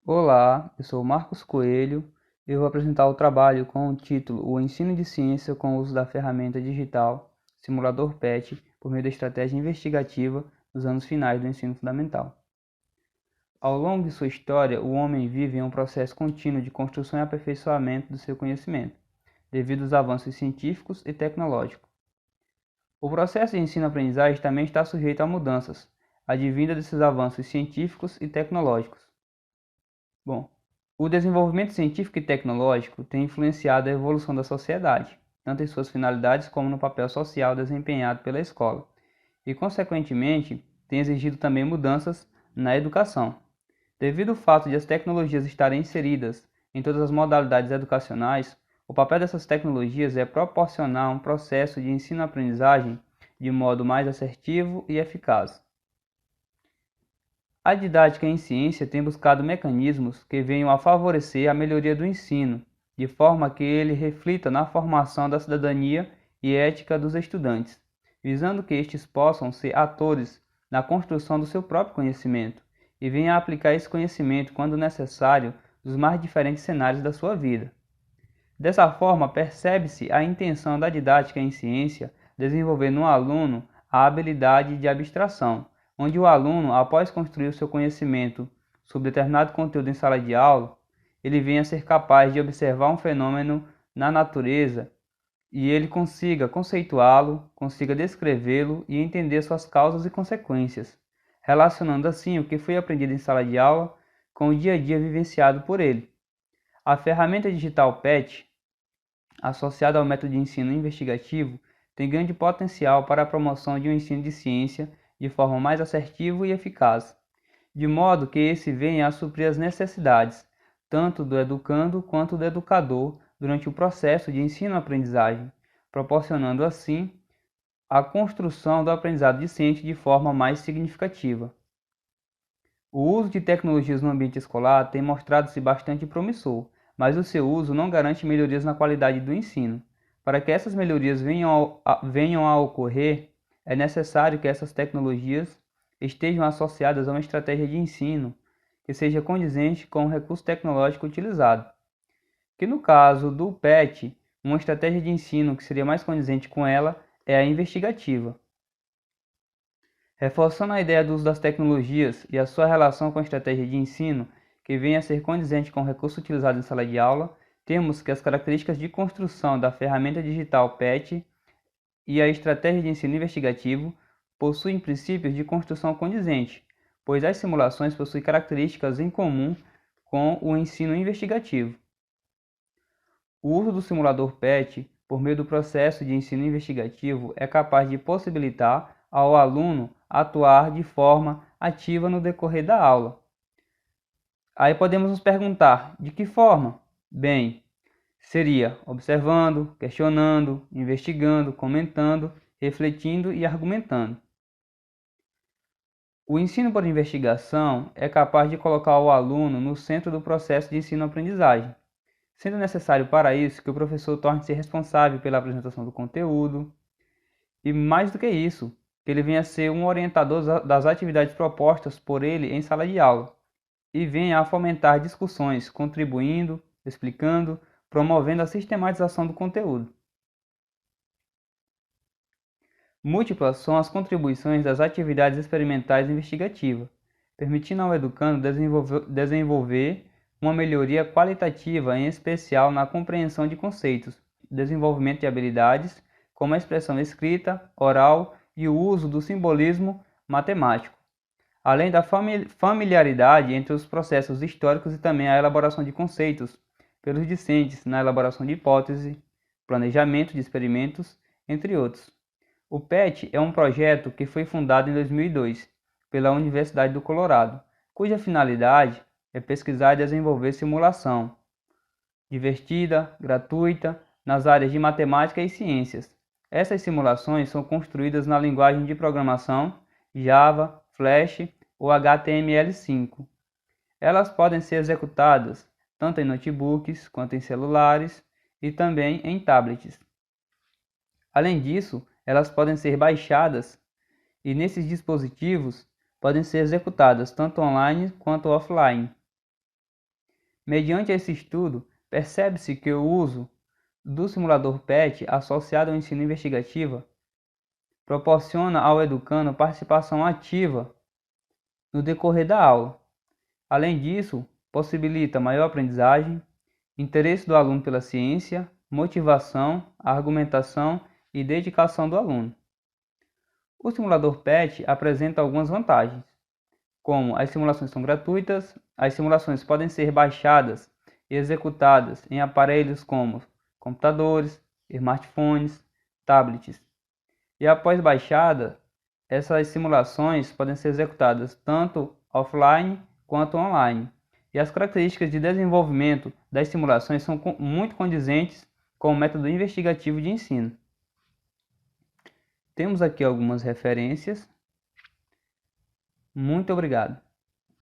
Olá, eu sou Marcos Coelho e eu vou apresentar o trabalho com o título O Ensino de Ciência com o uso da ferramenta digital Simulador PET por meio da estratégia investigativa nos anos finais do ensino fundamental. Ao longo de sua história, o homem vive em um processo contínuo de construção e aperfeiçoamento do seu conhecimento, devido aos avanços científicos e tecnológicos. O processo de ensino-aprendizagem também está sujeito a mudanças, advindas desses avanços científicos e tecnológicos. Bom, o desenvolvimento científico e tecnológico tem influenciado a evolução da sociedade, tanto em suas finalidades como no papel social desempenhado pela escola, e, consequentemente, tem exigido também mudanças na educação. Devido ao fato de as tecnologias estarem inseridas em todas as modalidades educacionais, o papel dessas tecnologias é proporcionar um processo de ensino-aprendizagem de modo mais assertivo e eficaz. A didática em ciência tem buscado mecanismos que venham a favorecer a melhoria do ensino, de forma que ele reflita na formação da cidadania e ética dos estudantes, visando que estes possam ser atores na construção do seu próprio conhecimento e venham a aplicar esse conhecimento, quando necessário, nos mais diferentes cenários da sua vida. Dessa forma, percebe-se a intenção da didática em ciência desenvolver no aluno a habilidade de abstração, onde o aluno, após construir o seu conhecimento sobre determinado conteúdo em sala de aula, ele venha a ser capaz de observar um fenômeno na natureza e ele consiga conceituá-lo, consiga descrevê-lo e entender suas causas e consequências, relacionando assim o que foi aprendido em sala de aula com o dia a dia vivenciado por ele. A ferramenta digital PET, associada ao método de ensino investigativo, tem grande potencial para a promoção de um ensino de ciência de forma mais assertiva e eficaz, de modo que esse venha a suprir as necessidades, tanto do educando quanto do educador, durante o processo de ensino-aprendizagem, proporcionando assim a construção do aprendizado discente de forma mais significativa. O uso de tecnologias no ambiente escolar tem mostrado-se bastante promissor, mas o seu uso não garante melhorias na qualidade do ensino. Para que essas melhorias venham a ocorrer, é necessário que essas tecnologias estejam associadas a uma estratégia de ensino que seja condizente com o recurso tecnológico utilizado. Que no caso do PET, uma estratégia de ensino que seria mais condizente com ela é a investigativa. Reforçando a ideia do uso das tecnologias e a sua relação com a estratégia de ensino, que venha a ser condizente com o recurso utilizado em sala de aula, temos que as características de construção da ferramenta digital PET e a estratégia de ensino investigativo possuem princípios de construção condizente, pois as simulações possuem características em comum com o ensino investigativo. O uso do simulador PET, por meio do processo de ensino investigativo, é capaz de possibilitar ao aluno atuar de forma ativa no decorrer da aula. Aí podemos nos perguntar, de que forma? Bem, seria observando, questionando, investigando, comentando, refletindo e argumentando. O ensino por investigação é capaz de colocar o aluno no centro do processo de ensino-aprendizagem, sendo necessário para isso que o professor torne-se responsável pela apresentação do conteúdo e, mais do que isso, que ele venha a ser um orientador das atividades propostas por ele em sala de aula e venha a fomentar discussões, contribuindo, explicando, promovendo a sistematização do conteúdo. Múltiplas são as contribuições das atividades experimentais investigativas, permitindo ao educando desenvolver uma melhoria qualitativa, em especial na compreensão de conceitos, desenvolvimento de habilidades, como a expressão escrita, oral e o uso do simbolismo matemático, além da familiaridade entre os processos históricos e também a elaboração de conceitos pelos discentes na elaboração de hipóteses, planejamento de experimentos, entre outros. O PET é um projeto que foi fundado em 2002 pela Universidade do Colorado, cuja finalidade é pesquisar e desenvolver simulação divertida, gratuita, nas áreas de matemática e ciências. Essas simulações são construídas na linguagem de programação Java, Flash ou HTML5. Elas podem ser executadas tanto em notebooks quanto em celulares e também em tablets. Além disso, elas podem ser baixadas e nesses dispositivos podem ser executadas tanto online quanto offline. Mediante esse estudo, percebe-se que o uso do simulador PET associado ao ensino investigativo proporciona ao educando participação ativa no decorrer da aula. Além disso, possibilita maior aprendizagem, interesse do aluno pela ciência, motivação, argumentação e dedicação do aluno. O simulador PET apresenta algumas vantagens, como as simulações são gratuitas, as simulações podem ser baixadas e executadas em aparelhos como computadores, smartphones, tablets. E após baixada, essas simulações podem ser executadas tanto offline quanto online. E as características de desenvolvimento das simulações são muito condizentes com o método investigativo de ensino. Temos aqui algumas referências. Muito obrigado.